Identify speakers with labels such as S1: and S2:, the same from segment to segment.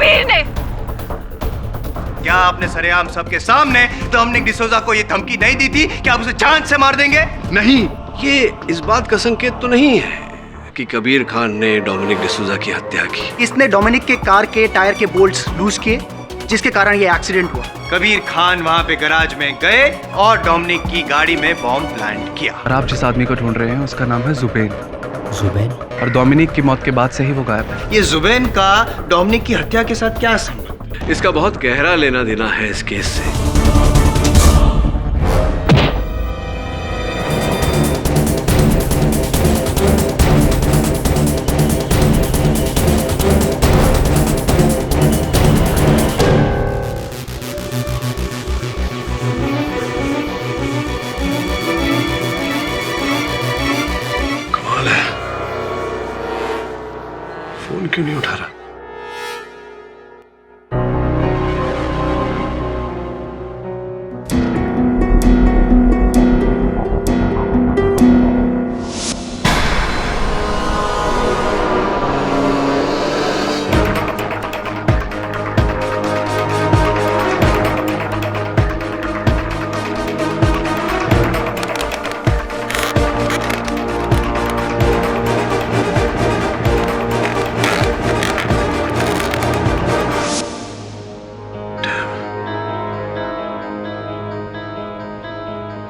S1: कबीर ने।
S2: क्या आपने सरेआम सबके सामने डोमिनिक डिसोजा को ये धमकी नहीं दी थी कि आप उसे जान से मार देंगे?
S3: नहीं, ये इस बात का संकेत तो नहीं है कि कबीर खान ने डोमिनिक डिसोजा की हत्या की।
S4: इसने डोमिनिक के कार के टायर के बोल्ट्स लूज किए, जिसके कारण ये एक्सीडेंट हुआ।
S2: कबीर खान वहाँ पे गैराज में गए और डोमिनिक की गाड़ी में बॉम्ब प्लांट किया।
S5: और आप जिस आदमी को ढूंढ रहे हैं उसका नाम है जुबैन।
S4: जुबैन?
S5: और डोमिनिक की मौत के बाद से ही वो गायब है।
S2: ये जुबैन का डोमिनिक की हत्या के साथ क्या संबंध?
S3: इसका बहुत गहरा लेना देना है इस केस से। कमाल है, फोन क्यों नहीं उठा रहा?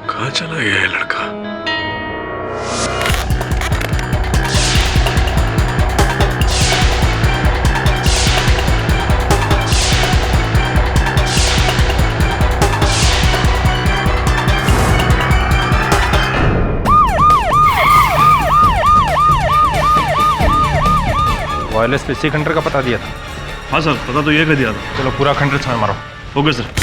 S3: कहाँ चला गया है लड़का?
S6: वायरलेस पे 6 खंडर का पता दिया था।
S7: हाँ सर, पता तो ये कर दिया था।
S6: चलो पूरा खंडर छान मारो।
S7: Okay sir.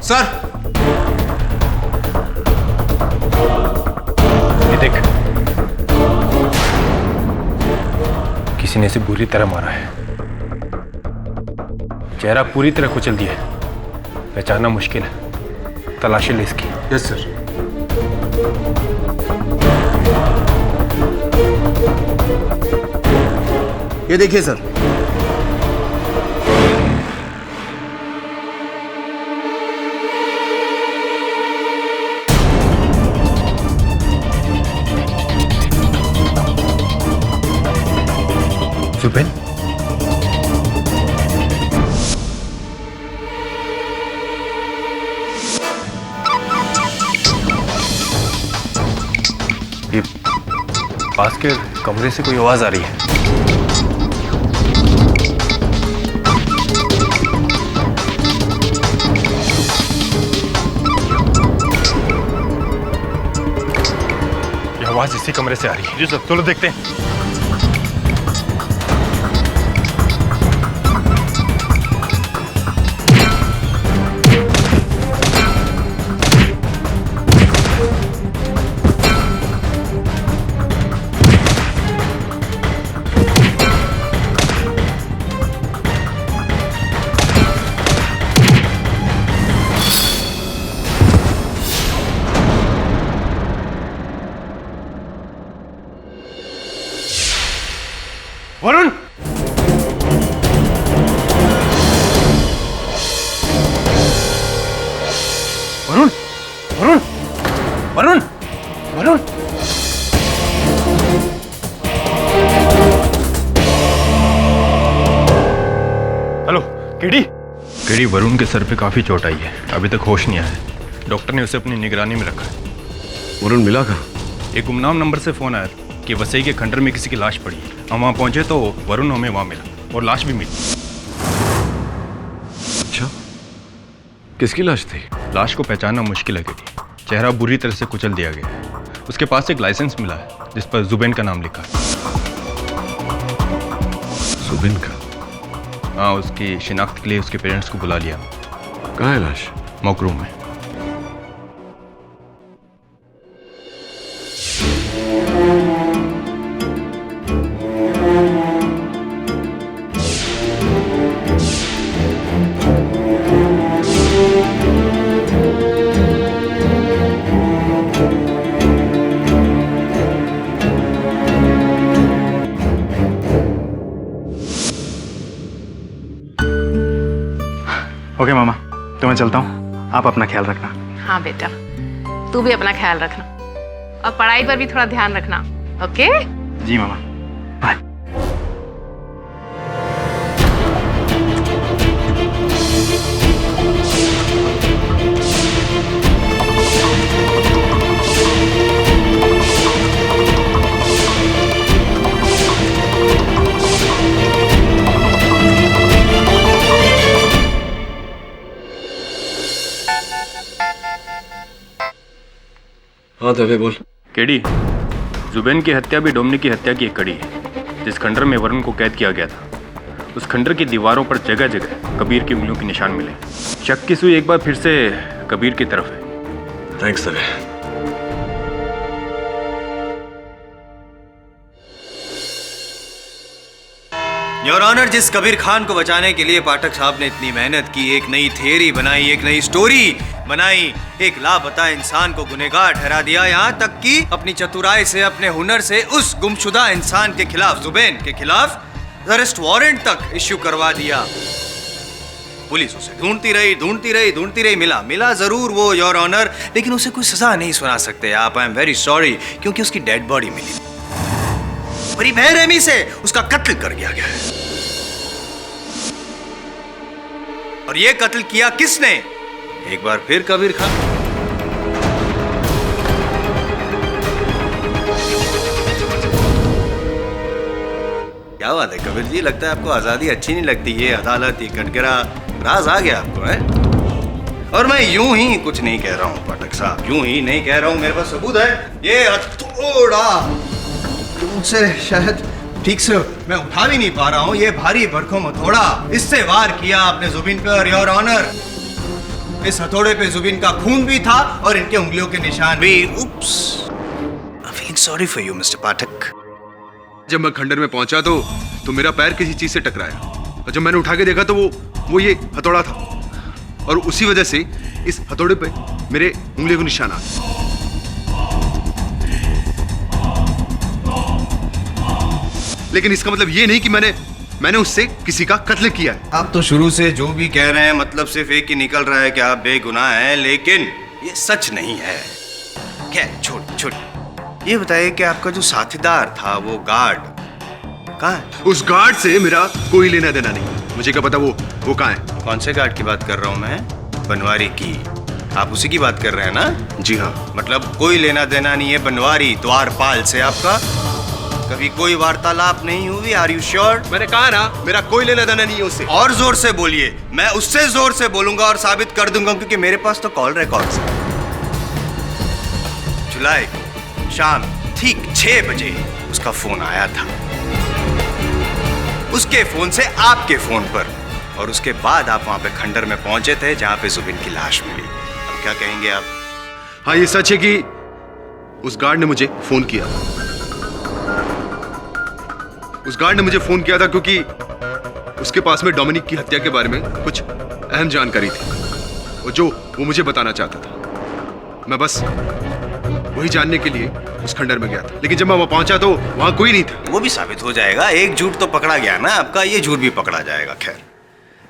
S2: सर,
S6: ये देख, किसी ने इसे बुरी तरह मारा है। चेहरा पूरी तरह कुचल दिया है, पहचानना मुश्किल है। तलाशी ले इसकी।
S2: Yes sir.
S4: ये देखिए सर।
S6: जुबैन, ये पास के कमरे से कोई आवाज आ रही है। ये आवाज इसी कमरे से आ रही है। जी सर, चलो देखते हैं। Varun! Varun! Varun! Varun! Varun! Hello, KD? KD, Varun के सर पे काफी चोट आई है, अभी तक होश नहीं आया। डॉक्टर ने उसे अपनी निगरानी में रखा है।
S3: वरुण मिला कहाँ?
S6: एक गुमनाम नंबर से फोन आया कि वसई के खंडर में किसी की लाश पड़ी है। हम वहाँ पहुंचे तो वरुण हमें वहाँ मिला और लाश भी मिली।
S3: अच्छा, किसकी लाश थी?
S6: लाश को पहचानना मुश्किल है केडी, चेहरा बुरी तरह से कुचल दिया गया है। उसके पास एक लाइसेंस मिला है जिस पर जुबैन का नाम लिखा है।
S3: जुबैन का?
S6: हाँ, उसकी शिनाख्त के लिए उसके पेरेंट्स को बुला लिया।
S3: कहाँ है लाश?
S6: मॉक रूम में।
S1: ओके मामा, तो मैं चलता हूँ, आप अपना ख्याल रखना।
S8: हाँ बेटा, तू भी अपना ख्याल रखना और पढ़ाई पर भी थोड़ा ध्यान रखना। ओके?
S1: जी मामा, बाय।
S3: हाँ दवे बोल।
S6: केडी, जुबैन की हत्या भी डोमिनिक की हत्या की एक कड़ी है। जिस खंडर में वरुण को कैद किया गया था, उस खंडर की दीवारों पर जगह जगह कबीर की उंगलियों के निशान मिले। शक की सुई एक बार फिर से कबीर की तरफ है।
S3: थैंक्स दवे।
S2: योर ऑनर, जिस कबीर खान को बचाने के लिए पाठक साहब ने इतनी मेहनत की, एक नई थियरी बनाई, एक नई स्टोरी बनाई, एक लापता इंसान को गुनहगार ठहरा दिया, यहाँ तक कि अपनी चतुराई से, अपने हुनर से उस गुमशुदा इंसान के खिलाफ, जुबैन के खिलाफ अरेस्ट वारंट तक इश्यू करवा दिया। पुलिस उसे ढूंढती रही, मिला जरूर वो योर ऑनर, लेकिन उसे कोई सजा नहीं सुना सकते आप। आई एम वेरी सॉरी, क्योंकि उसकी डेड बॉडी मिली, बड़ी बेरहमी से उसका कत्ल कर दिया गया है। और ये कत्ल किया किसने? एक बार फिर कबीर खान। क्या बात है कबीर जी, लगता है आपको आजादी अच्छी नहीं लगती। ये अदालत, ये कटघरा, राज आ गया आपको, है? और मैं यूं ही कुछ नहीं कह रहा हूं पाठक साहब, यूं ही नहीं कह रहा हूं, मेरे पास सबूत है। ये हथौड़ा मुझसे शायद ठीक से मैं उठा भी नहीं पा रहा हूँ, ये भारी भरकम हथौड़ा, इससे वार किया आपने जुबिन पे। और योर ऑनर, इस हथौड़े पे जुबिन का खून भी था और इनके उंगलियों के निशान भी। Oops, I am feeling sorry for you mister Pathak.
S9: जब मैं खंडर में पहुंचा तो मेरा पैर किसी चीज से टकराया, और जब मैंने उठा के देखा तो वो ये हथौड़ा था, और उसी वजह से इस हथौड़े पे मेरे उंगलियों के निशान आ गए। लेकिन इसका मतलब ये नहीं कि मैंने उससे किसी का कत्ल किया है।
S2: आप तो शुरू से जो भी कह रहे हैं, मतलब सिर्फ एक ही निकल रहा है कि आप बेगुनाह हैं, लेकिन ये सच नहीं है। क्या छोड़ ये बताइए कि आपका जो साथीदार था, वो गार्ड कहाँ है?
S9: उस गार्ड से मेरा कोई लेना देना नहीं, मुझे क्या पता वो कहाँ है।
S2: कौन से गार्ड की बात कर रहा हूँ मैं? बनवारी की। आप उसी की बात कर रहे हैं ना?
S9: जी हाँ।
S2: मतलब कोई लेना देना नहीं है बनवारी द्वारपाल से आपका? कभी कोई वार्तालाप नहीं हुई? Are you sure?
S9: मैंने कहा ना, मेरा कोई लेना देना नहीं है उससे।
S2: और जोर से बोलिए, मैं उससे जोर से बोलूंगा और साबित कर दूंगा, क्योंकि मेरे पास तो कॉल रिकॉर्ड्स है। जुलाई को शाम ठीक 6 बजे उसका फोन आया था, उसके फोन से आपके फोन पर, और उसके बाद आप वहां पे खंडर में पहुंचे थे जहां पे जुबिन की लाश मिली। अब क्या कहेंगे आप?
S9: हाँ, ये सच है कि उस गार्ड ने मुझे फोन किया। उस गार्ड ने मुझे फोन किया था क्योंकि उसके पास में डोमिनिक की हत्या के बारे में कुछ अहम जानकारी थी, और जो वो मुझे बताना चाहता था। मैं बस वही जानने के लिए उस खंडर में गया था, लेकिन जब मैं वहां पहुंचा तो वहां कोई नहीं था।
S2: वो भी साबित हो जाएगा, एक झूठ तो पकड़ा गया ना आपका, ये झूठ भी पकड़ा जाएगा। खैर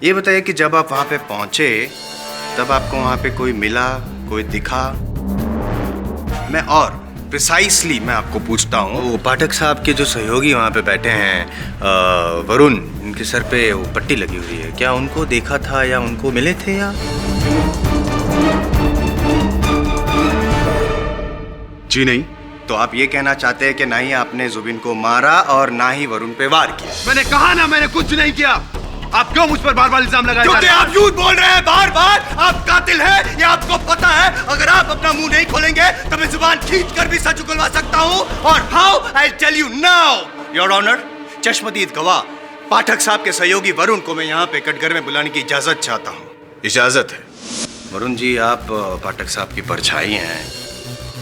S2: ये बताइए कि जब आप वहां पे पहुंचे तब आपको वहां पे कोई मिला, कोई दिखा? मैं और प्रिसाइसली मैं आपको पूछता हूँ, वो पाठक साहब के जो सहयोगी वहाँ पे बैठे हैं वरुण, इनके सर पे वो पट्टी लगी हुई है, क्या उनको देखा था या उनको मिले थे या?
S9: जी नहीं।
S2: तो आप ये कहना चाहते हैं कि ना ही आपने जुबिन को मारा और ना ही वरुण पे वार किया?
S9: मैंने कहा ना, मैंने कुछ नहीं किया। आप क्यों मुझ पर बार बार इल्जाम लगाए जा रहे हैं?
S2: आप झूठ बोल रहे हैं बार बार। आप कातिल हैं, ये आपको पता है। अगर आप अपना मुंह नहीं खोलेंगे तो मैं जुबान खींच कर भी सच उगलवा सकता हूँ। और how, I tell you now your honour, चश्मदीद गवाह पाठक साहब के सहयोगी वरुण को मैं यहाँ पे कटघर में बुलाने की इजाजत चाहता हूँ। इजाजत है? वरुण जी, आप पाठक साहब की परछाई हैं,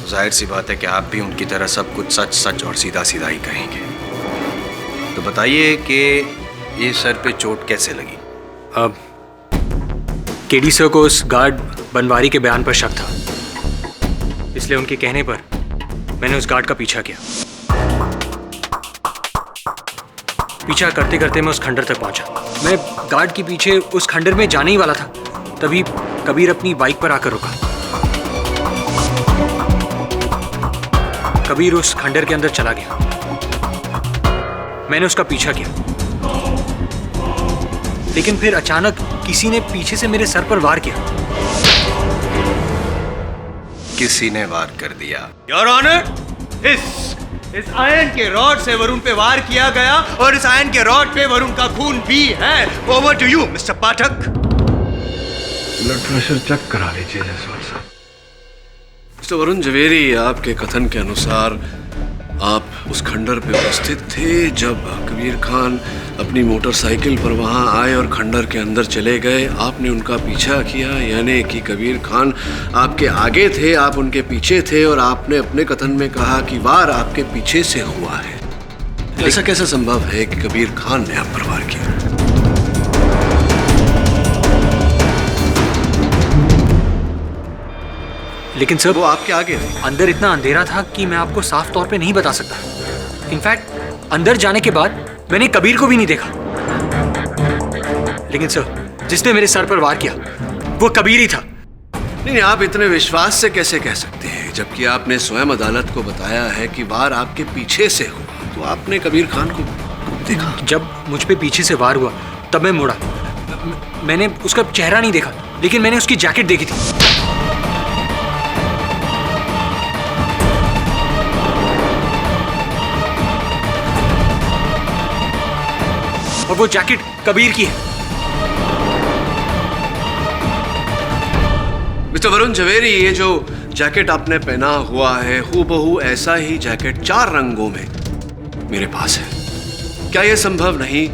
S2: जाहिर सी बात है कि आप भी उनकी तरह सब कुछ सच सच और सीधा सीधा ही कहेंगे। तो बताइए कि ये सर पे चोट कैसे लगी?
S10: अब केडी सर को उस गार्ड बनवारी के बयान पर शक था, इसलिए उनके कहने पर मैंने उस गार्ड का पीछा किया। पीछा करते करते मैं उस खंडर तक पहुंचा। मैं गार्ड के पीछे उस खंडर में जाने ही वाला था, तभी कबीर अपनी बाइक पर आकर रुका। कबीर उस खंडर के अंदर चला गया। मैंने उसका पीछा किया, लेकिन फिर अचानक किसी ने पीछे से मेरे सर पर वार किया।
S2: किसी ने वार कर दिया? योर ऑनर, इस आयन के रॉड से वरुण पे वार किया गया और इस आयन के रॉड पे वरुण का खून भी है। Over to you mister Pathak.
S3: Blood pressure check करा लीजिए जयसवाल साहब। मिस्टर वरुण जवेरी, आपके कथन के अनुसार आप उस खंडर पे उपस्थित थे जब कबीर खान अपनी मोटरसाइकिल पर वहां आए और खंडर के अंदर चले गए। आपने उनका पीछा किया, यानी कि कबीर खान आपके आगे थे, आप उनके पीछे थे, और आपने अपने कथन में कहा कि वार आपके पीछे से हुआ है। ऐसा कैसे संभव है कि कबीर खान ने आप पर वार किया?
S10: लेकिन सर, वो
S3: आपके आगे थे।
S10: अंदर इतना अंधेरा था कि मैं आपको साफ तौर पे नहीं बता सकता। इनफैक्ट अंदर जाने के बाद मैंने कबीर को भी नहीं देखा। लेकिन सर, जिसने मेरे सर पर वार किया वो कबीर ही था।
S3: नहीं, आप इतने विश्वास से कैसे कह सकते हैं, जबकि आपने स्वयं अदालत को बताया है कि वार आपके पीछे से हुआ। तो आपने कबीर खान को देखा?
S10: जब मुझ पे पीछे से वार हुआ तब मैं मुड़ा। मैंने उसका चेहरा नहीं देखा, लेकिन मैंने उसकी जैकेट देखी थी। और वो जैकेट कबीर की है।
S3: मिस्टर वरुण जवेरी, ये जो जैकेट आपने पहना हुआ है हूबहू ऐसा ही जैकेट 4 रंगों में मेरे पास है। क्या यह संभव नहीं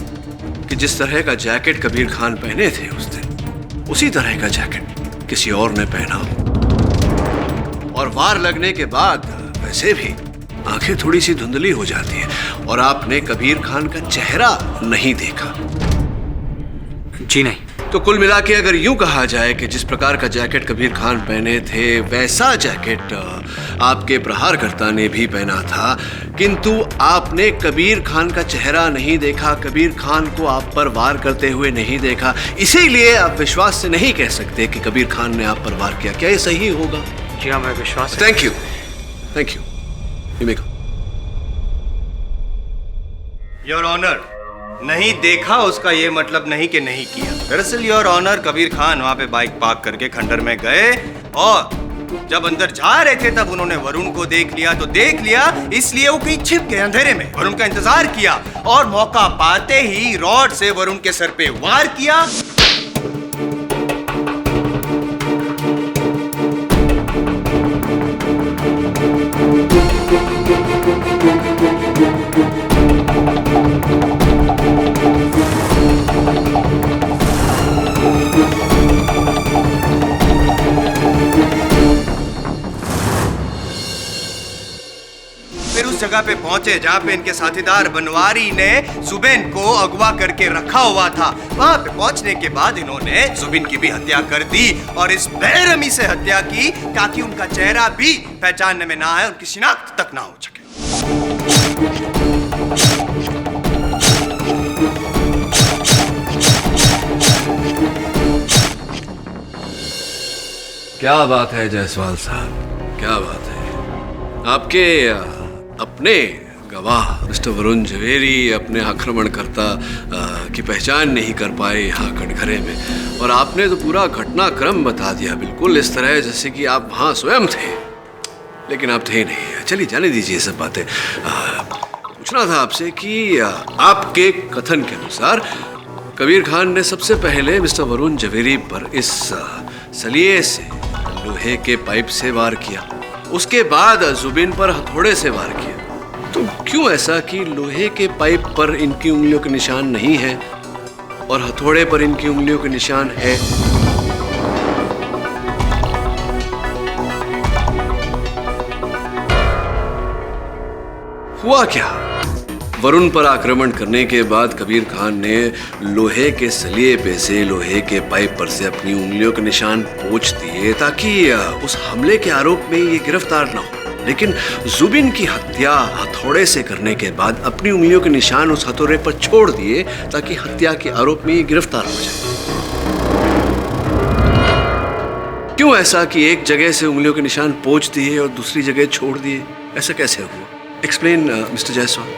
S3: कि जिस तरह का जैकेट कबीर खान पहने थे उस दिन, उसी तरह का जैकेट किसी और ने पहना हो? और वार लगने के बाद वैसे भी आंखें थोड़ी सी धुंधली हो जाती है, और आपने कबीर खान का चेहरा नहीं देखा।
S10: जी नहीं।
S3: तो कुल मिला के अगर यूं कहा जाए कि जिस प्रकार का जैकेट कबीर खान पहने थे वैसा जैकेट आपके प्रहारकर्ता ने भी पहना था, किंतु आपने कबीर खान का चेहरा नहीं देखा, कबीर खान को आप पर वार करते हुए नहीं देखा, इसीलिए आप विश्वास से नहीं कह सकते कि कबीर खान ने आप पर वार किया। क्या ये सही होगा?
S10: जी हाँ, मैं Vishwas.
S3: Thank you, thank you.
S2: Your honour, नहीं देखा उसका ये मतलब नहीं कि नहीं किया। दरअसल योर ऑनर, कबीर खान वहां पे बाइक पार्क करके खंडर में गए और जब अंदर जा रहे थे तब उन्होंने वरुण को देख लिया। तो देख लिया इसलिए वो कहीं छिप गए अंधेरे में, वरुण का इंतजार किया और मौका पाते ही रॉड से वरुण के सर पे वार किया। फिर उस जगह पे पहुंचे जहाँ पे इनके साथीदार बनवारी ने जुबेन को अगवा करके रखा हुआ था। वहाँ पे पहुंचने के बाद इन्होंने जुबेन की भी हत्या कर दी और इस बेरहमी से हत्या की ताकि उनका चेहरा भी पहचानने में ना आए, उनकी शिनाख्त तक ना हो सके।
S3: क्या बात है जायसवाल साहब, क्या बात है। आपके अपने गवाह मिस्टर वरुण जवेरी अपने आक्रमणकर्ता की पहचान नहीं कर पाए यहाँ कटघरे में, और आपने तो पूरा घटनाक्रम बता दिया बिल्कुल इस तरह जैसे कि आप वहाँ स्वयं थे, लेकिन आप थे नहीं। चलिए जाने दीजिए ये सब बातें। पूछना था आपसे कि आपके कथन के अनुसार कबीर खान ने सबसे पहले मिस्टर वरुण जवेरी पर इस सलिए से लोहे के पाइप से वार किया, उसके बाद जुबेन पर हथौड़े से वार किया। तो क्यों ऐसा कि लोहे के पाइप पर इनकी उंगलियों के निशान नहीं है और हथौड़े पर इनकी उंगलियों के निशान है? हुआ क्या? वरुण पर आक्रमण करने के बाद कबीर खान ने लोहे के सलिए पे से लोहे के पाइप पर से अपनी उंगलियों के निशान पोंछ दिए ताकि उस हमले के आरोप में ये गिरफ्तार न हो। लेकिन जुबिन की हत्या हथौड़े से करने के बाद अपनी उंगलियों के निशान उस हथौड़े पर छोड़ दिए ताकि हत्या के आरोप में ये गिरफ्तार हो जाए। क्यों ऐसा कि एक जगह से उंगलियों के निशान पोंछ दिए और दूसरी जगह छोड़ दिए? ऐसा कैसे हुआ? Explain mister Jaiswal.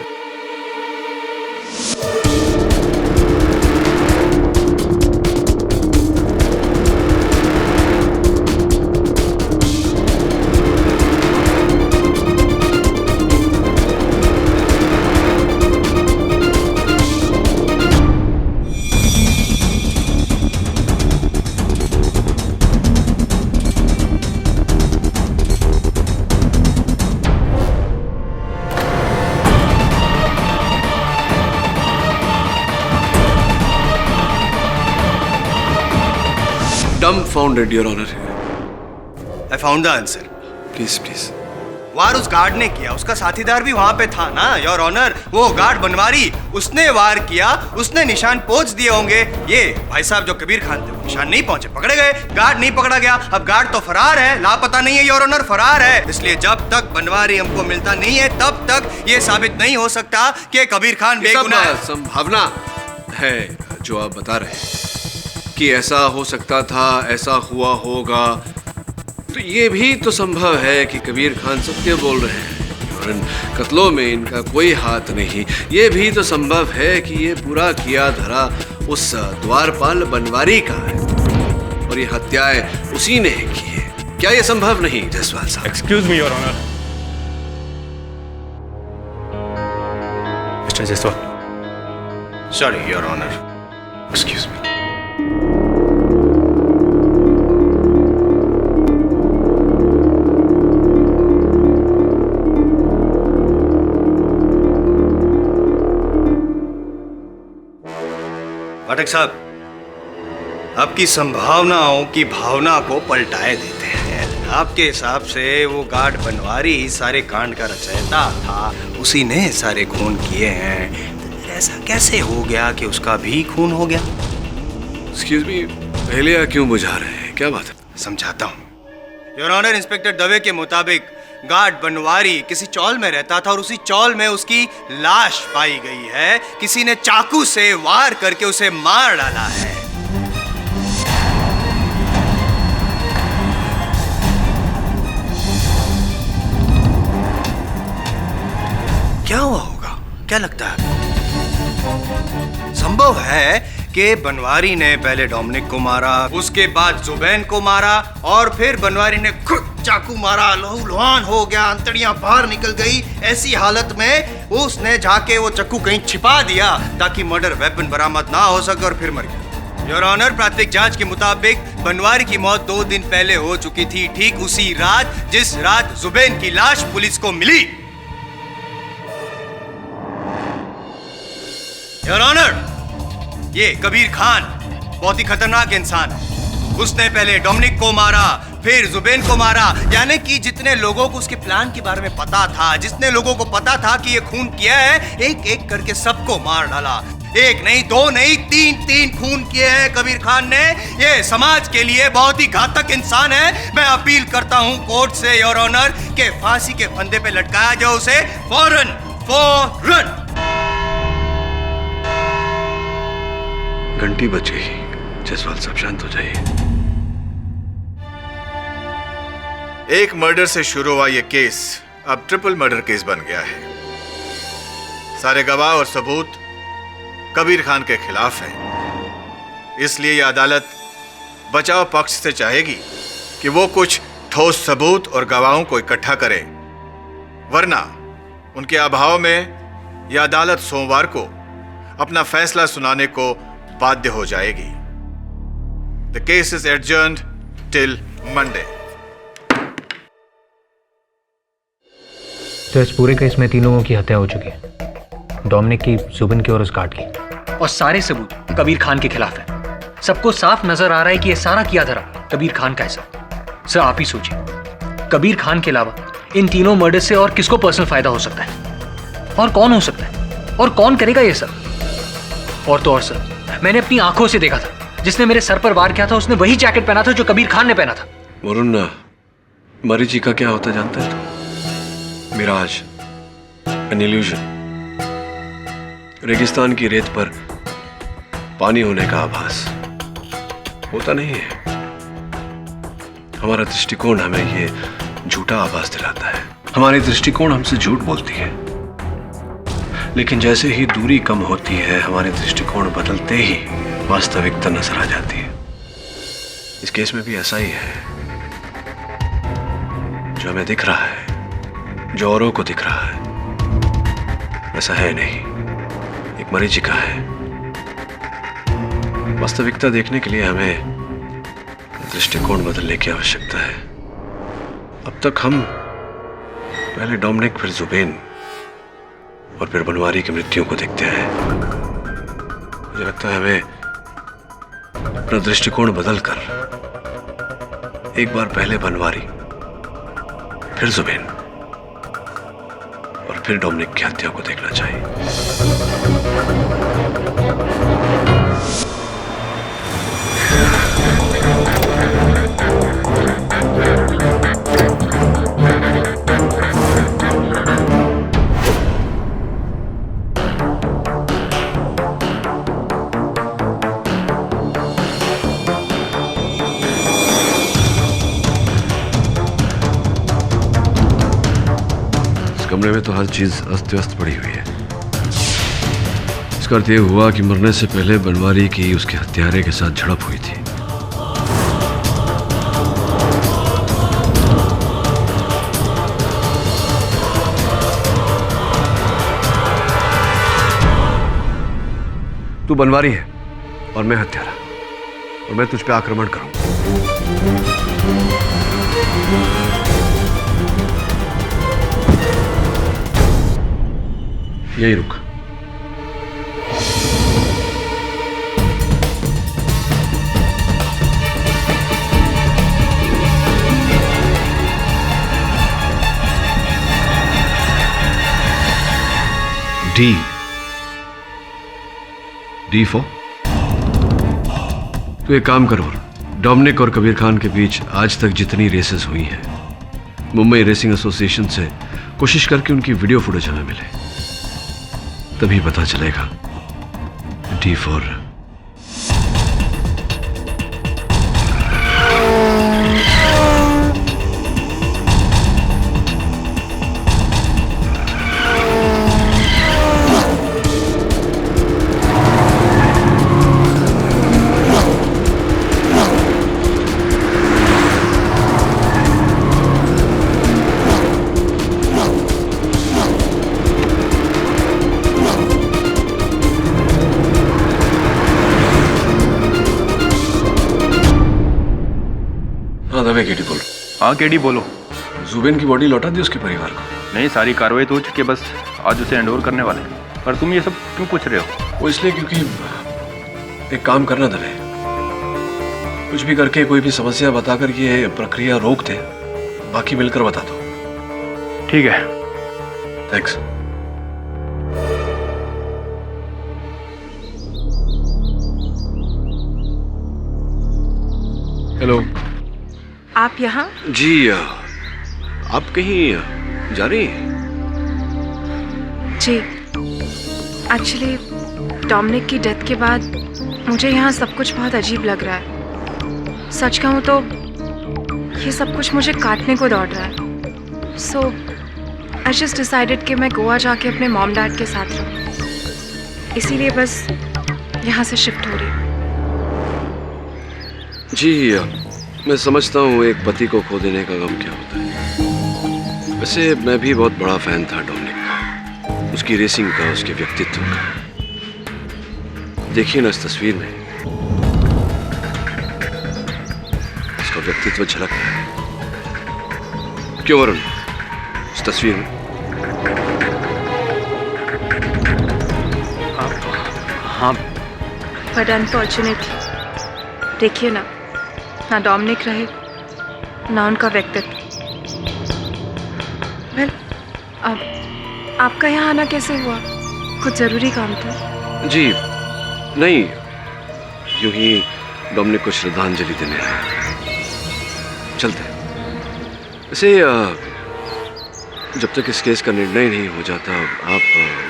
S3: Dumbfounded, Your Honor.
S2: I found the answer.
S3: Please, please.
S2: वार उस गार्ड ने किया, उसका साथीदार भी वहां पे था ना योर ऑनर। वो गार्ड बनवारी, उसने वार किया, उसने निशान पोंछ दिए होंगे। ये भाई साहब जो कबीर खान थे वो निशान नहीं पहुंचे, पकड़े गए। गार्ड नहीं पकड़ा गया। अब गार्ड तो फरार है, लापता नहीं है योर ऑनर, फरार है। इसलिए जब तक बनवारी हमको मिलता नहीं है तब तक ये साबित नहीं हो सकता कि कबीर खान बेगुनाह है।
S3: संभावना है जो आप बता रहे हैं कि ऐसा हो सकता था, ऐसा हुआ होगा, तो ये भी तो संभव है कि कबीर खान सत्य बोल रहे हैं और इन कत्लों में इनका कोई हाथ नहीं। ये भी तो संभव है कि ये पूरा किया धरा उस द्वारपाल बनवारी का है और ये हत्याएं उसी ने की है। क्या ये संभव नहीं जायसवाल साहब?
S6: Excuse me your honour.
S10: Mister Jaiswal.
S2: Sorry your honour,
S3: excuse me.
S2: Pathak साहब, आपकी संभावनाओं की भावना को पलटाए देते हैं। आपके हिसाब से वो गार्ड बनवारी सारे कांड का रचयिता था, उसी ने सारे खून किए हैं। ऐसा कैसे हो गया कि उसका भी खून हो गया?
S3: एक्सक्यूज मी, पहले क्यों बुझा रहे हैं? क्या बात है?
S2: समझाता हूँ योर ऑनर। इंस्पेक्टर दवे के मुताबिक गार्ड बनवारी किसी चौल में रहता था और उसी चौल में उसकी लाश पाई गई है। किसी ने चाकू से वार करके उसे मार डाला है। क्या हुआ होगा? क्या लगता है? संभव है कि बनवारी ने पहले डोमिनिक को मारा, उसके बाद जुबैन को मारा और फिर बनवारी ने खुद चाकू मारा, लहूलुहान हो गया, अंतड़ियां बाहर निकल गई। ऐसी हालत में उसने जाके वो चाकू कहीं छिपा दिया ताकि मर्डर वेपन बरामद ना हो सके और फिर मर गया। योर ऑनर, प्राथमिक जांच के मुताबिक बनवारी की मौत 2 दिन पहले हो चुकी थी, ठीक उसी रात जिस रात जुबैन की लाश पुलिस को मिली। योर ऑनर, ये कबीर खान बहुत ही खतरनाक इंसान है। उसने पहले डोमिनिक को मारा, फिर जुबैन को मारा। यानी कि जितने लोगों को उसके प्लान के बारे में पता था, जितने लोगों को पता था कि ये खून किया है, एक एक करके सबको मार डाला। एक नहीं, दो नहीं, तीन खून किए हैं कबीर खान ने। ये समाज के लिए बहुत ही घातक इंसान है। मैं अपील करता हूं कोर्ट से योर ऑनर के फांसी के फंदे पे लटकाया जाए उसे फौरन।
S3: घंटी बज गई। जसवाल साहब शांत हो जाइए।
S11: एक मर्डर से शुरू हुआ यह केस अब ट्रिपल मर्डर केस बन गया है। सारे गवाह और सबूत कबीर खान के खिलाफ हैं। इसलिए यह अदालत बचाव पक्ष से चाहेगी कि वो कुछ ठोस सबूत और गवाहों को इकट्ठा करे, वरना उनके अभाव में यह अदालत सोमवार को अपना फैसला सुनाने को बाध्य हो जाएगी। The case is adjourned till Monday.
S10: तो इस पूरे केस में 3 लोगों की हत्या हो चुकी है, डोमिनिक की, जुबिन की और उस गार्ड की, और सारे सबूत कबीर खान के खिलाफ है। सबको साफ नजर आ रहा है कि यह सारा किया धरा कबीर खान का है। सर आप ही सोचिए, कबीर खान के अलावा इन तीनों मर्डर से और किसको पर्सनल फायदा हो सकता है, और कौन हो सकता है, और कौन करेगा ये सब? और तो और सर, मैंने अपनी आंखों से देखा था, जिसने मेरे सर पर वार किया था उसने वही जैकेट पहना था जो कबीर खान ने पहना था।
S3: वरुण, मरी जी का क्या होता जानता है तो? मिराज, एन इल्यूजन, रेगिस्तान की रेत पर पानी होने का आभास होता नहीं है। हमारा दृष्टिकोण हमें ये झूठा आभास दिलाता है। हमारी दृष्टिकोण हमसे झूठ बोलती है, लेकिन जैसे ही दूरी कम होती है, हमारे दृष्टिकोण बदलते ही वास्तविकता नजर आ जाती है। इस केस में भी ऐसा ही है। जो हमें दिख रहा है, जो औरों को दिख रहा है, वैसा है नहीं। एक मरीज का है। वास्तविकता देखने के लिए हमें दृष्टिकोण बदलने की आवश्यकता है। अब तक हम पहले डोमिनिक, फिर जुबैन और फिर बनवारी की मृत्यु को देखते हैं। मुझे लगता है हमें अपना दृष्टिकोण बदलकर एक बार पहले बनवारी, फिर जुबैन और फिर डोमिनिक की हत्या को देखना चाहिए। कमरे में तो हर चीज अस्त व्यस्त पड़ी हुई है। इसका अर्थ यह हुआ कि मरने से पहले बनवारी की उसके हत्यारे के साथ झड़प हुई थी। तू बनवारी है और मैं हत्यारा, और मैं तुझ पे आक्रमण करूंगा। यही रुक। डी फॉर तो एक काम करो, डोमिनिक और कबीर खान के बीच आज तक जितनी रेसेस हुई हैं, मुंबई रेसिंग एसोसिएशन से कोशिश करके उनकी वीडियो फुटेज हमें मिले, तभी पता चलेगा। डी फॉर केडी बोलो।
S6: हाँ केडी बोलो।
S3: जुबैन की बॉडी लौटा दी उसके परिवार को?
S6: नहीं, सारी कार्रवाई तो हो चुकी है, बस आज उसे हैंडओवर करने वाले हैं। पर तुम ये सब क्यों पूछ रहे हो?
S3: वो इसलिए क्योंकि एक काम करना दले, कुछ भी करके कोई भी समस्या बताकर ये प्रक्रिया रोक दे, बाकी मिलकर बता दो।
S6: ठीक है।
S3: थैंक्स। हेलो।
S8: आप यहाँ?
S3: जी, आप कहीं जा रही हैं?
S8: जी, एक्चुअली डोमिनिक की डेथ के बाद मुझे यहाँ सब कुछ बहुत अजीब लग रहा है। सच कहूँ तो ये सब कुछ मुझे काटने को दौड़ रहा है। सो आई जस्ट डिसाइडेड कि मैं गोवा जाके अपने मॉम डैड के साथ रहूँ, इसीलिए बस यहाँ से शिफ्ट हो रही हूँ।
S3: जी, मैं समझता हूँ एक पति को खो देने का गम क्या होता है। वैसे मैं भी बहुत बड़ा फैन था डोमिनिक का, उसकी रेसिंग का, उसके व्यक्तित्व का। देखिए ना इस तस्वीर में उसका व्यक्तित्व झलक रहा है। क्यों वरुण, इस तस्वीर में?
S10: हाँ,
S8: बट अनफॉर्चुनेटली देखिए ना डोमिनिक रहे ना उनका व्यक्तित्व। वेल, अब आपका यहाँ आना कैसे हुआ? कुछ जरूरी काम था?
S3: जी नहीं, यूं ही डोमिनिक को श्रद्धांजलि देने आया। चलते हैं। वैसे जब तक इस केस का निर्णय नहीं हो जाता आप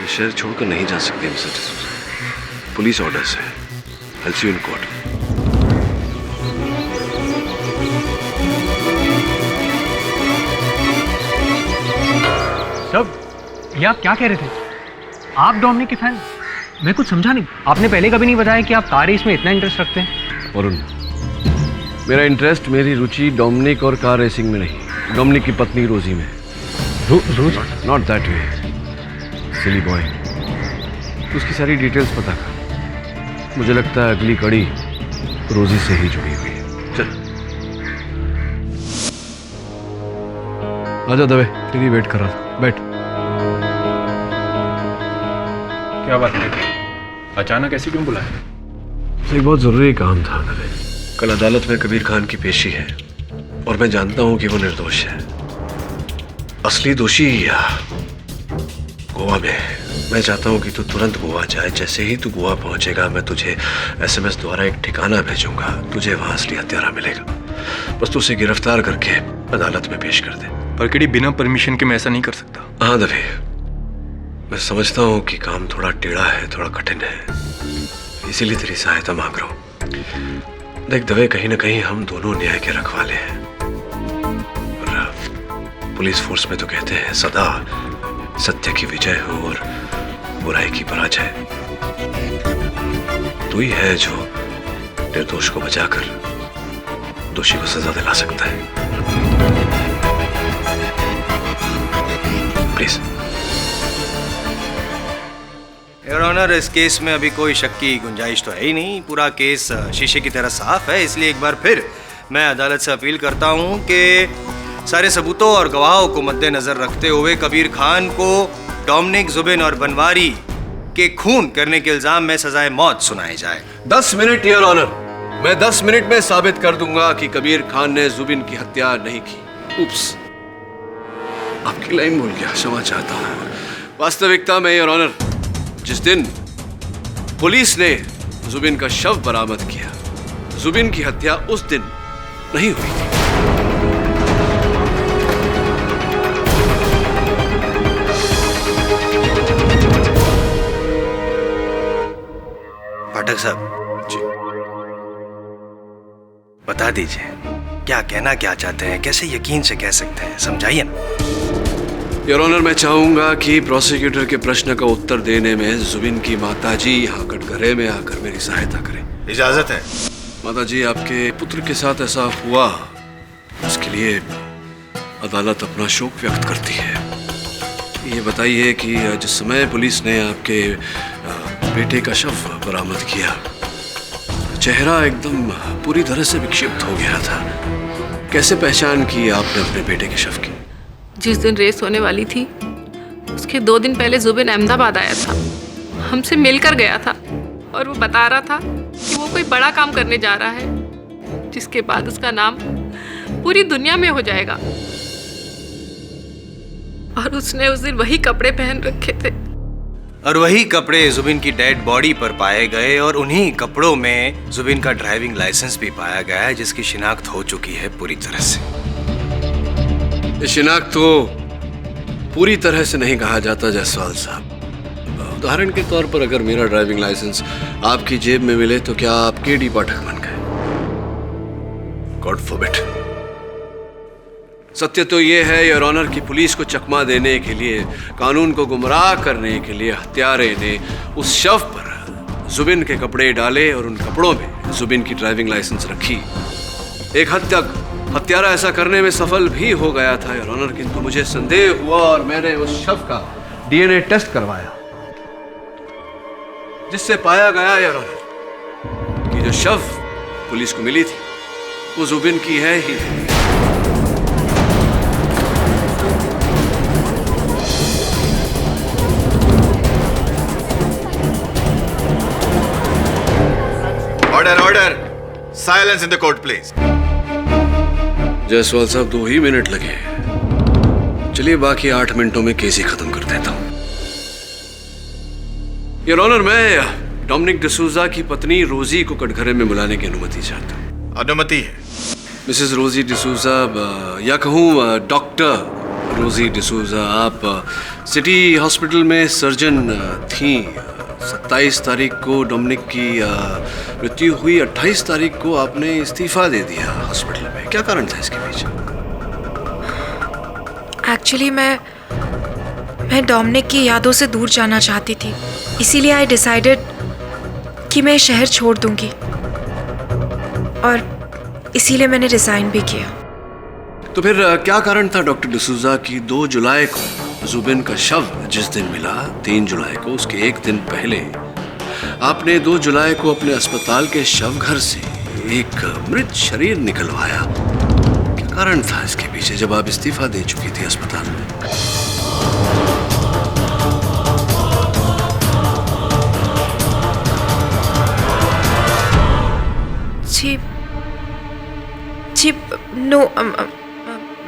S3: ये शहर छोड़कर नहीं जा सकते मिस्टर डिसूजा। पुलिस ऑर्डर्स है। I'll see you in court.
S10: सब ये आप क्या कह रहे थे? आप डोमिनिक के फैन? मैं कुछ समझा नहीं। आपने पहले कभी नहीं बताया कि आप कार रेस में इतना इंटरेस्ट रखते हैं।
S3: वरुण, मेरा इंटरेस्ट, मेरी रुचि डोमिनिक और कार रेसिंग में नहीं, डोमिनिक की पत्नी रोजी में। Rose? Not that way, silly boy. उसकी सारी डिटेल्स पता कर। मुझे लगता है अगली कड़ी रोजी से ही जुड़ी हुई है। चल आजा दवे, तेरी वेट कर रहा था। बैठ।
S6: क्या बात है, अचानक ऐसे क्यों बुलाया?
S3: एक बहुत जरूरी काम था दवे। कल अदालत में कबीर खान की पेशी है और मैं जानता हूं कि वो निर्दोष है। असली दोषी गोवा में है। मैं चाहता हूं कि तू तुरंत गोवा जाए। जैसे ही तू गोवा पहुंचेगा मैं तुझे एसएमएस द्वारा एक ठिकाना भेजूंगा। तुझे वहां असली हत्यारा मिलेगा। बस तू उसे गिरफ्तार करके अदालत में पेश कर दे।
S6: पर केडी, बिना परमिशन के मैं ऐसा नहीं कर सकता।
S3: हाँ दवे, मैं समझता हूँ कि काम थोड़ा टेढ़ा है, थोड़ा कठिन है, इसीलिए तेरी सहायता मांग रहा हूँ। देख दवे, कहीं ना कहीं हम दोनों न्याय के रखवाले हैं। और पुलिस फोर्स में तो कहते हैं सदा सत्य की विजय हो और बुराई की पराजय। तू ही है जो निर्दोष को बचाकर दोषी को सजा दिला सकता है। प्लीज।
S2: योर ऑनर, इस केस में अभी कोई शक की गुंजाइश तो है ही नहीं। पूरा केस शीशे की तरह साफ है। इसलिए एक बार फिर मैं अदालत से अपील करता हूं कि सारे सबूतों और गवाहों को मद्देनजर रखते हुए कबीर खान को डोमिनिक, जुबिन और बनवारी के खून करने के इल्जाम में सजाए मौत सुनाई जाए।
S3: 10 मिनट योर ऑनर। मैं 10 मिनट में साबित कर दूंगा कि कबीर खान ने जुबिन की हत्या नहीं की। उप्स, आपकी लाइन भूल गया, क्षमा चाहता हूं। वास्तविकता में योर ऑनर, जिस दिन पुलिस ने जुबिन का शव बरामद किया, जुबिन की हत्या उस दिन नहीं हुई थी।
S2: पाठक साहब जी, बता दीजिए क्या कहना क्या चाहते हैं, कैसे यकीन से कह सकते हैं, समझाइए ना।
S3: योर ऑनर, मैं चाहूंगा कि प्रोसिक्यूटर के प्रश्न का उत्तर देने में जुबिन की माताजी यहाँ कटघरे में आकर मेरी सहायता करें।
S11: इजाजत है।
S3: माताजी, आपके पुत्र के साथ ऐसा हुआ, उसके लिए अदालत अपना शोक व्यक्त करती है। ये बताइए कि जिस समय पुलिस ने आपके बेटे का शव बरामद किया, चेहरा एकदम पूरी तरह से विक्षिप्त हो गया था। कैसे पहचान की आपने अपने बेटे के शव की?
S8: जिस दिन रेस होने वाली थी उसके 2 दिन पहले जुबिन अहमदाबाद आया था, हमसे मिलकर गया था और वो बता रहा था कि वो कोई बड़ा काम करने जा रहा है।
S12: जिसके बाद उसका नाम पूरी दुनिया में हो जाएगा। और उसने उस दिन वही कपड़े पहन रखे थे
S2: और वही कपड़े जुबिन की डेड बॉडी पर पाए गए और उन्हीं कपड़ों में जुबिन का ड्राइविंग लाइसेंस भी पाया गया है, जिसकी शिनाख्त हो चुकी है पूरी तरह से।
S3: ये शिनाख्त तो पूरी तरह से नहीं कहा जाता जायसवाल साहब। उदाहरण के तौर पर अगर मेरा ड्राइविंग लाइसेंस आपकी जेब में मिले तो क्या आप केडी पाठक बन गए? God forbid. सत्य तो यह है योर ऑनर की पुलिस को चकमा देने के लिए, कानून को गुमराह करने के लिए हत्यारे ने उस शव पर जुबिन के कपड़े डाले और उन कपड़ों में जुबिन की ड्राइविंग लाइसेंस रखी। एक हद तक हत्यारा ऐसा करने में सफल भी हो गया था योर ऑनर, किंतु मुझे संदेह हुआ और मैंने उस शव का डीएनए टेस्ट करवाया, जिससे पाया गया योर ऑनर कि जो शव पुलिस को मिली थी वो जुबिन की है ही।
S11: Order order, silence in the court please.
S3: Jaiswal साहब 2 ही मिनट लगे, चलिए बाकी 8 मिनटों में केस ही खत्म कर देता हूं। योर ऑनर, मैं डोमिनिक डिसूजा की पत्नी रोजी को कटघरे में बुलाने की अनुमति चाहता हूं।
S11: अनुमति है।
S3: मिसेस रोजी डिसूजा, या कहूं डॉक्टर रोजी डिसूजा, आप सिटी हॉस्पिटल में सर्जन थी। 27 तारीख को डोमिनिक की मृत्यु हुई, 28 तारीख को आपने इस्तीफा दे दिया हॉस्पिटल में। क्या कारण था इसके पीछे?
S8: एक्चुअली मैं डोमिनिक की यादों से दूर जाना चाहती थी, इसीलिए आई डिसाइडेड कि मैं शहर छोड़ दूंगी और इसीलिए मैंने रिजाइन भी किया।
S3: तो फिर क्या कारण था डॉक्टर डिसूजा की 2 जुलाई को जुबिन का शव जिस दिन मिला, 3 जुलाई को, उसके एक दिन पहले आपने 2 जुलाई को अपने अस्पताल के शव घर से एक मृत शरीर निकलवाया? क्या कारण था इसके पीछे जब आप इस्तीफा दे चुकी थी अस्पताल में?
S8: जी नो,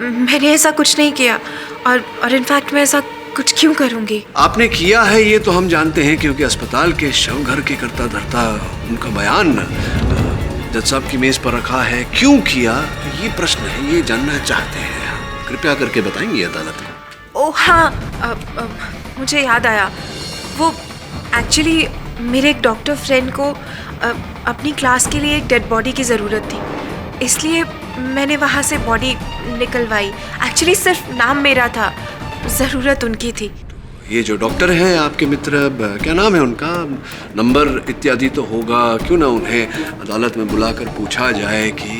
S8: मैंने ऐसा कुछ नहीं किया और इनफैक्ट मैं ऐसा कुछ क्यों करूंगी?
S3: आपने किया है ये तो हम जानते हैं, क्योंकि अस्पताल के शव घर के करता धरता उनका बयान जज साहब की मेज पर रखा है। क्यों किया ये प्रश्न है, ये जानना चाहते हैं। कृपया करके बताएंगे अदालत को।
S8: ओह हाँ, मुझे याद आया। वो एक्चुअली मेरे एक डॉक्टर फ्रेंड को अपनी क्लास के लिए एक डेड बॉडी की ज़रूरत थी, इसलिए मैंने वहाँ से बॉडी निकलवाई। एक्चुअली सिर्फ नाम मेरा था, ज़रूरत उनकी थी।
S3: ये जो डॉक्टर हैं आपके मित्र, क्या नाम है उनका? नंबर इत्यादि तो होगा, क्यों ना उन्हें अदालत में बुलाकर पूछा जाए कि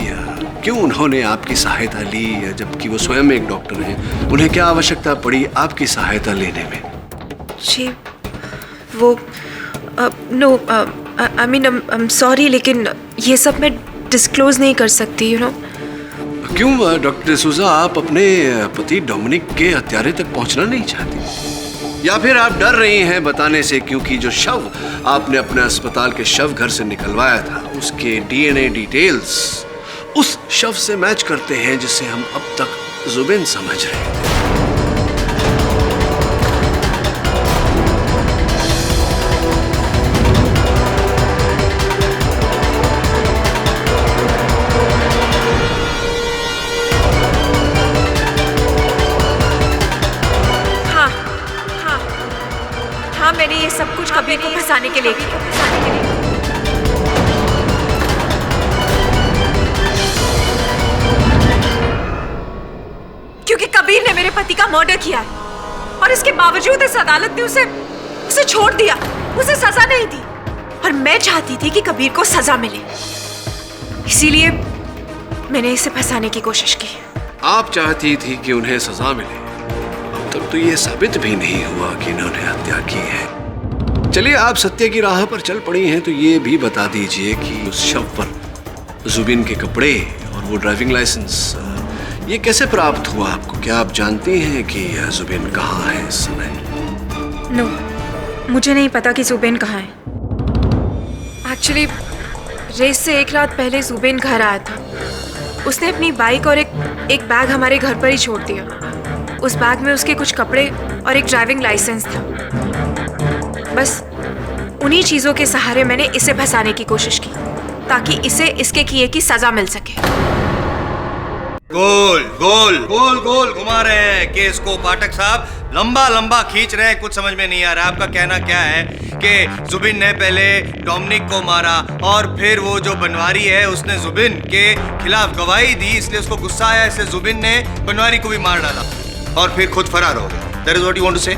S3: क्यों उन्होंने आपकी सहायता ली, जबकि वो स्वयं एक डॉक्टर हैं। उन्हें क्या आवश्यकता पड़ी आपकी सहायता लेने में?
S8: जी वो no, I mean I am sorry, लेकिन ये सब मैं डिस्क्लोज नहीं कर सकती, यू नो।
S3: क्यों डॉक्टर डिसूजा, आप अपने पति डोमिनिक के हत्यारे तक पहुंचना नहीं चाहती, या फिर आप डर रही हैं बताने से क्योंकि जो शव आपने अपने अस्पताल के शव घर से निकलवाया था उसके डीएनए डिटेल्स उस शव से मैच करते हैं जिसे हम अब तक जुबिन समझ रहे थे?
S8: मैंने ये सब कुछ कबीर को फंसाने के लिए किया। क्योंकि कबीर ने मेरे पति का मर्डर किया है और इसके बावजूद इस अदालत ने उसे छोड़ दिया, उसे सजा नहीं दी। और मैं चाहती थी कि कबीर को सजा मिले, इसीलिए मैंने इसे फंसाने की कोशिश की।
S3: आप चाहती थी कि उन्हें सजा मिले, अब तक तो ये साबित भी नहीं हुआ कि इन्होंने हत्या की है। चलिए, आप सत्य की राह पर चल पड़ी हैं तो ये भी बता दीजिए कि उस शव पर जुबिन के कपड़े और वो ड्राइविंग लाइसेंस ये कैसे प्राप्त हुआ आपको? क्या आप जानती हैं कि जुबिन कहाँ है इस समय?
S8: नो, मुझे नहीं पता कि जुबिन कहाँ है। एक्चुअली रेस से एक रात पहले जुबेन घर आया था। उसने अपनी बाइक और एक बैग हमारे घर पर ही छोड़ दिया। उस बैग में उसके कुछ कपड़े और एक ड्राइविंग लाइसेंस था। बस उन्हीं चीज़ों के सहारे मैंने इसे फंसाने की कोशिश की ताकि इसे इसके किए की सज़ा मिल सके।
S2: गोल गोल गोल गोल घुमा रहे हैं केस को पाठक साहब, लंबा लंबा खींच रहे हैं। कुछ समझ में नहीं आ रहा आपका कहना क्या है कि जुबिन ने पहले डोमिनिक को मारा और फिर वो जो बनवारी है उसने जुबिन के खिलाफ गवाही दी, इसलिए उसको गुस्सा आया, इसलिए जुबिन ने बनवारी को भी मार डाला और फिर खुद फरार हो गया। That is what you want to say?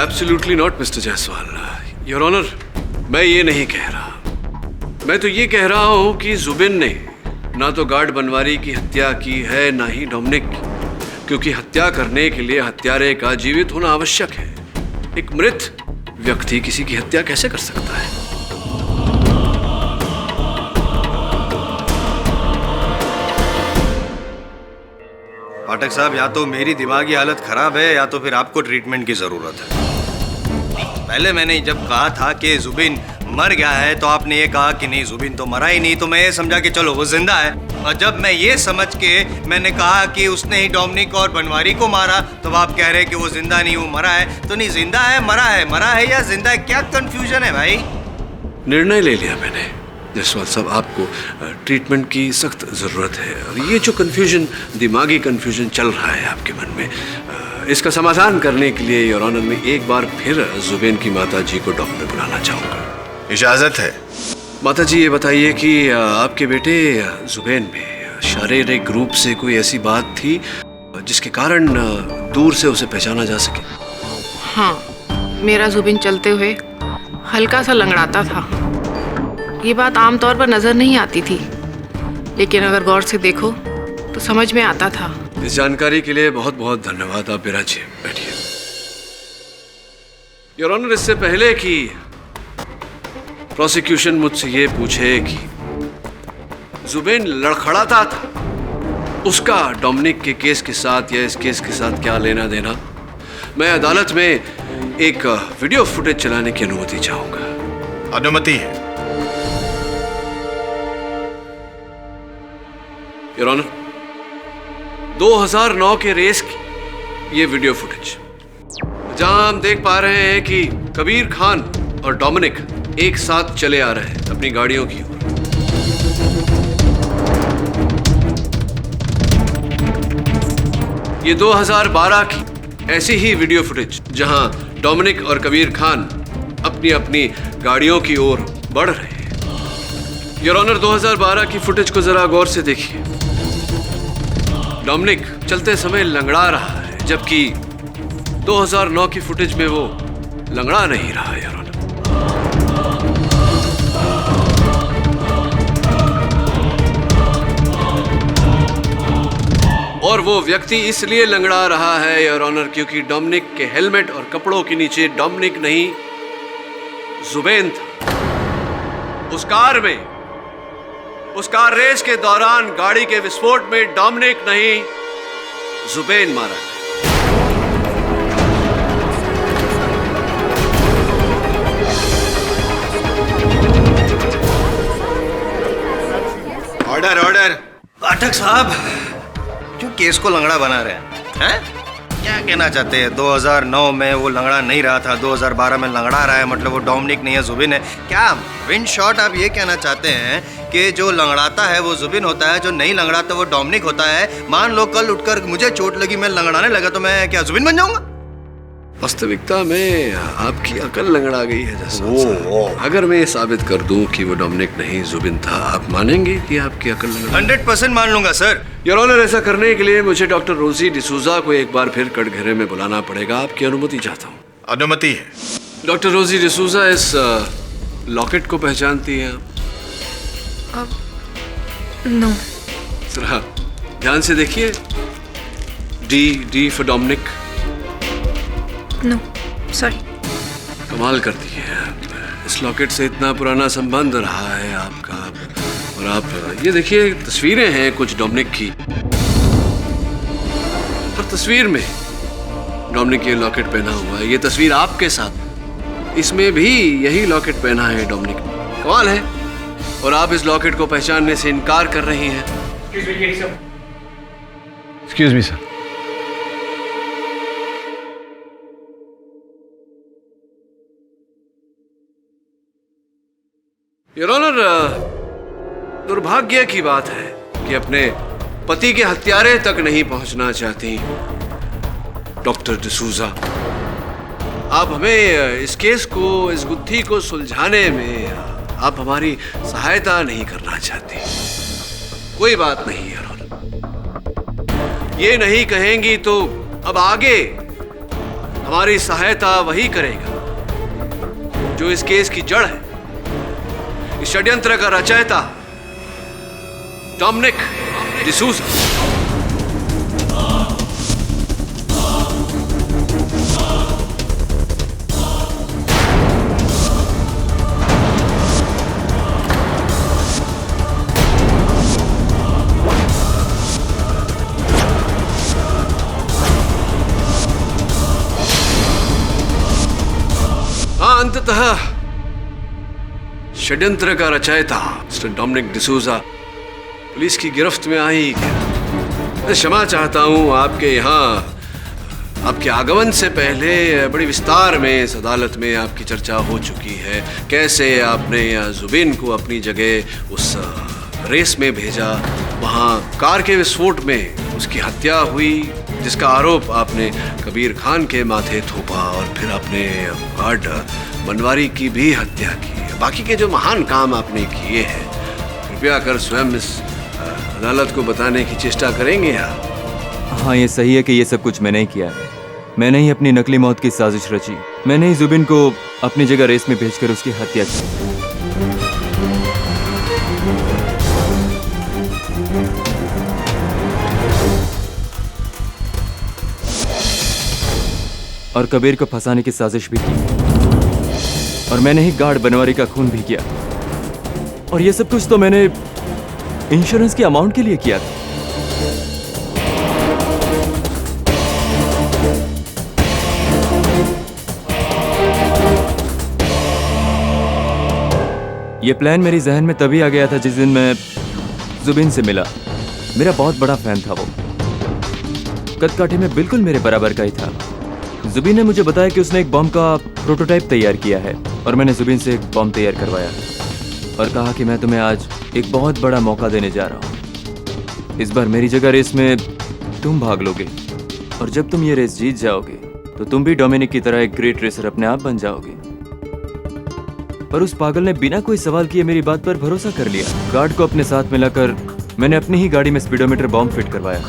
S3: Absolutely not mister Jaiswal, your honour, मैं ये नहीं कह रहा। मैं तो ये कह रहा हूँ कि जुबिन ने ना तो गार्ड बनवारी की हत्या की है ना ही डोमिनिक की, क्योंकि हत्या करने के लिए हत्यारे का जीवित होना आवश्यक है। एक मृत व्यक्ति किसी की हत्या कैसे कर सकता है?
S2: पाठक साहब, या तो मेरी दिमागी हालत खराब है या तो फिर आपको ट्रीटमेंट की जरूरत है। पहले मैंने जब कहा था कि जुबिन मर गया है तो आपने ये कहा कि नहीं जुबिन तो मरा ही नहीं, तो मैं ये समझा कि चलो वो जिंदा है। और जब मैं ये समझ के मैंने कहा कि उसने ही डोमिनिक और बनवारी को मारा तो आप कह रहे हैं कि वो जिंदा नहीं, वो मरा है। तो नहीं, जिंदा है, मरा है या जिंदा है, क्या कंफ्यूजन है भाई?
S3: निर्णय ले लिया मैंने जायसवाल साहब, आपको ट्रीटमेंट की सख्त ज़रूरत है। और ये जो कन्फ्यूजन, दिमागी कन्फ्यूजन चल रहा है आपके मन में, इसका समाधान करने के लिए योर ऑनर मैं एक बार फिर जुबेन की माता जी को डॉक्टर में बुलाना चाहूँगा।
S11: इजाज़त है।
S3: माता जी, ये बताइए कि आपके बेटे जुबेन में शारीरिक रूप से कोई ऐसी बात थी जिसके कारण दूर से उसे पहचाना जा सके?
S12: हाँ, मेरा जुबिन चलते हुए हल्का सा लंगड़ाता था। ये बात आमतौर पर नजर नहीं आती थी, लेकिन अगर गौर से देखो तो समझ में आता था।
S3: इस जानकारी के लिए बहुत बहुत धन्यवाद। आप विराजिए, बैठिए। योर ऑनर, इससे पहले कि प्रोसिक्यूशन मुझसे ये पूछे कि जुबेन लड़खड़ाता था, उसका डोमिनिक के केस के साथ या इस केस के साथ क्या लेना देना, मैं अदालत में एक वीडियो फुटेज चलाने की अनुमति चाहूंगा।
S11: अनुमति है।
S3: योर ऑनर, 2009 के रेस की ये वीडियो फुटेज, जहां हम देख पा रहे हैं कि कबीर खान और डोमिनिक एक साथ चले आ रहे हैं अपनी गाड़ियों की ओर। ये 2012 की ऐसी ही वीडियो फुटेज जहां डोमिनिक और कबीर खान अपनी अपनी गाड़ियों की ओर बढ़ रहे हैं। योर ऑनर, 2012 की फुटेज को जरा गौर से देखिए। डोमिनिक चलते समय लंगड़ा रहा है, जबकि 2009 की फुटेज में वो लंगड़ा नहीं रहा है। योर ऑनर, और वो व्यक्ति इसलिए लंगड़ा रहा है योर ऑनर क्योंकि डोमिनिक के हेलमेट और कपड़ों के नीचे डोमिनिक नहीं जुबेन था। उस कार रेस के दौरान गाड़ी के विस्फोट में डोमिनिक नहीं जुबेन मारा।
S2: Order order. पाठक साहब, क्यों केस को लंगड़ा बना रहे हैं? क्या कहना चाहते हैं? 2009 में वो लंगड़ा नहीं रहा था, 2012 में लंगड़ा रहा है, मतलब वो डोमिनिक नहीं है, जुबिन है। क्या विन शॉट आप ये कहना चाहते हैं कि जो लंगड़ाता है वो जुबिन होता है, जो नहीं लंगड़ाता वो डोमिनिक होता है? मान लो कल उठकर मुझे चोट लगी, मैं लंगड़ाने लगा, तो मैं क्या जुबिन बन जाऊंगा?
S3: वास्तविकता में आपकी अकल लंगड़ा गई है जायसवाल साहब। अगर मैं ये साबित कर दूं कि वो डोमिनिक नहीं जुबिन था, आप मानेंगे कि आपकी अकल लंगड़ा?
S2: 100% मान लूंगा सर।
S3: योर ऑनर, ऐसा करने के लिए मुझे डॉक्टर रोजी डिसूजा को एक बार फिर कटघरे में बुलाना पड़ेगा। आपकी अनुमति चाहता हूँ।
S11: अनुमति है।
S3: डॉक्टर रोजी डिसूजा, इस लॉकेट को पहचानती हैं आप?
S8: नो।
S3: जरा ध्यान से देखिए। D for Dominic.
S8: No, sorry.
S3: कमाल करती है, इस लॉकेट से इतना पुराना संबंध रहा है आपका। और आप ये देखिए, तस्वीरें हैं कुछ डोमिनिक की। हर तस्वीर में डोमिनिक ये लॉकेट पहना हुआ है। ये तस्वीर आपके साथ, इसमें भी यही लॉकेट पहना है डोमिनिक। कमाल है, और आप इस लॉकेट को पहचानने से इनकार कर रही हैं।
S9: Excuse me sir.
S3: Your honour, दुर्भाग्य की बात है कि अपने पति के हत्यारे तक नहीं पहुंचना चाहती डॉक्टर डिसूजा। आप हमें इस केस को, इस गुत्थी को सुलझाने में आप हमारी सहायता नहीं करना चाहती। कोई बात नहीं योर ऑनर, ये नहीं कहेंगी तो अब आगे हमारी सहायता वही करेगा जो इस केस की जड़ है, इस षड्यंत्र का रचयिता डोमिनिक डिसूजा। अंततः षड्यंत्र का रचयिता मिस्टर डोमिनिक डिसूजा पुलिस की गिरफ्त में आई। मैं क्षमा चाहता हूं, आपके यहाँ आपके आगमन से पहले बड़ी विस्तार में इस अदालत में आपकी चर्चा हो चुकी है। कैसे आपने जुबिन को अपनी जगह उस रेस में भेजा, वहाँ कार के विस्फोट में उसकी हत्या हुई, जिसका आरोप आपने कबीर खान के माथे थोपा, और फिर आपने गार्ड बनवारी की भी हत्या की। बाकी के जो महान काम आपने किए हैं, कृपया कर स्वयं इस अदालत को बताने की चेष्टा करेंगे आप?
S13: हाँ, ये सही है कि ये सब कुछ मैंने ही किया है। मैंने ही अपनी नकली मौत की साजिश रची। मैंने ही जुबिन को अपनी जगह रेस में भेजकर उसकी हत्या की। और कबीर को फंसाने की साजिश भी की। और मैंने ही गार्ड बनवारी का खून भी किया। और ये सब कुछ तो मैंने इंश्योरेंस के अमाउंट के लिए किया था। ये प्लान मेरी जहन में तभी आ गया था जिस दिन मैं जुबिन से मिला। मेरा बहुत बड़ा फैन था वो। कदकाठी में बिल्कुल मेरे बराबर का ही था। जुबिन ने मुझे बताया कि उसने एक बम का प्रोटोटाइप तैयार किया है, और मैंने जुबिन से एक बम तैयार करवाया और कहा कि मैं तुम्हें आज एक बहुत बड़ा मौका देने जा रहा हूँ। इस बार मेरी जगह रेस में तुम भाग लोगे, और जब तुम ये रेस जीत जाओगे तो तुम भी डोमिनिक की तरह एक ग्रेट रेसर अपने आप बन जाओगे। पर उस पागल ने बिना कोई सवाल किए मेरी बात पर भरोसा कर लिया। गार्ड को अपने साथ मिलाकर मैंने अपनी ही गाड़ी में स्पीडोमीटर बॉम्ब फिट करवाया।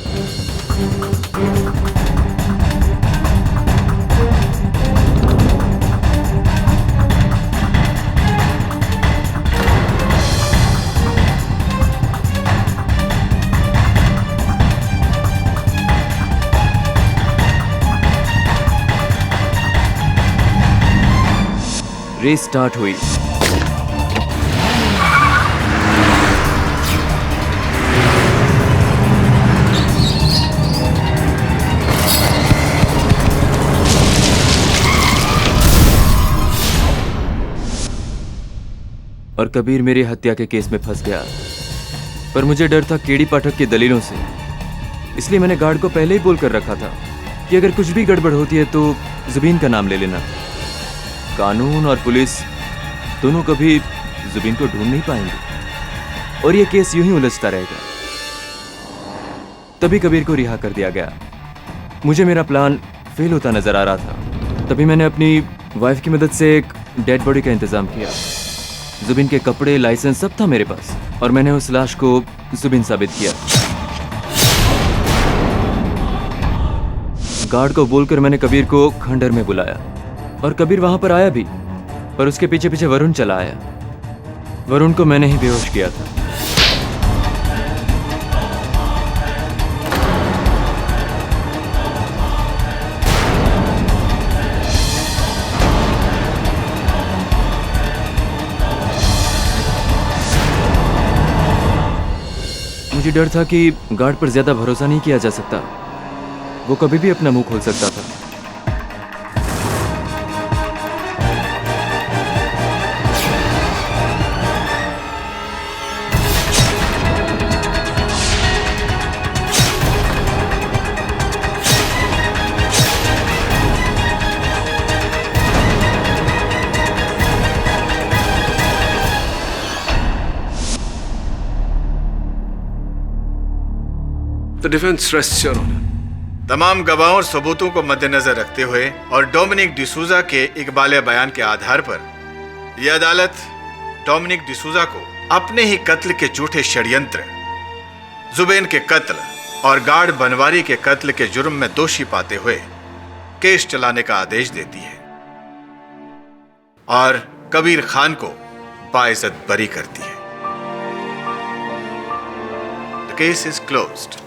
S13: रेस स्टार्ट हुई। और कबीर मेरी हत्या के केस में फंस गया। पर मुझे डर था केडी पाठक की दलीलों से, इसलिए मैंने गार्ड को पहले ही बोल कर रखा था कि अगर कुछ भी गड़बड़ होती है तो जुबिन का नाम ले लेना। कानून और पुलिस दोनों कभी जुबिन को ढूंढ नहीं पाएंगे और ये केस यूं ही उलझता रहेगा। तभी कबीर को रिहा कर दिया गया। मुझे मेरा प्लान फेल होता नजर आ रहा था। तभी मैंने अपनी वाइफ की मदद से एक डेड बॉडी का इंतजाम किया। जुबिन के कपड़े, लाइसेंस सब था मेरे पास, और मैंने उस लाश को जुबिन साबित किया। गार्ड को बोलकर मैंने कबीर को खंडर में बुलाया, और कबीर वहां पर आया भी, पर उसके पीछे पीछे वरुण चला आया। वरुण को मैंने ही बेहोश किया था। मुझे डर था कि गार्ड पर ज्यादा भरोसा नहीं किया जा सकता। वो कभी भी अपना मुंह खोल सकता था।
S3: The defense rests, Your Honor.
S11: तमाम गवाहों और सबूतों को मद्देनजर रखते हुए और डोमिनिक डिसूजा के इकबाल बयान के आधार पर यह अदालत डोमिनिक डिसूजा को अपने ही कत्ल के झूठे षड्यंत्र, जुबैन के कत्ल और गार्ड बनवारी के कत्ल के जुर्म में दोषी पाते हुए केस चलाने का आदेश देती है और कबीर खान को बाइज्जत बरी करती है। The case is closed.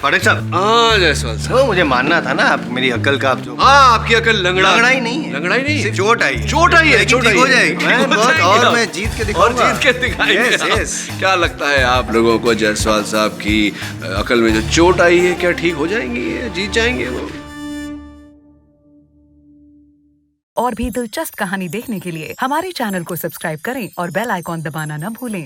S2: पाठक साहब,
S3: हाँ जायसवाल साहब,
S2: वो मुझे मानना था ना, आप मेरी अकल का आप जो
S3: हाँ आपकी अकल
S2: लंगड़ाई नहीं है,
S3: लंगड़ाई नहीं,
S2: सिर्फ चोट आई है,
S3: चोट आई है, चोट आई
S2: हो जाएगी। मैं बहुत और मैं जीत के दिखाऊंगा,
S3: और जीत के दिखाएंगे।
S2: Yes, yes.
S3: क्या लगता है आप लोगों को जायसवाल साहब की अकल में जो चोट आई है क्या ठीक हो जाएंगी, जीत जाएंगे वो?
S14: और भी दिलचस्प कहानी देखने के लिए हमारे चैनल को सब्सक्राइब करें और बेल आइकॉन दबाना न भूलें।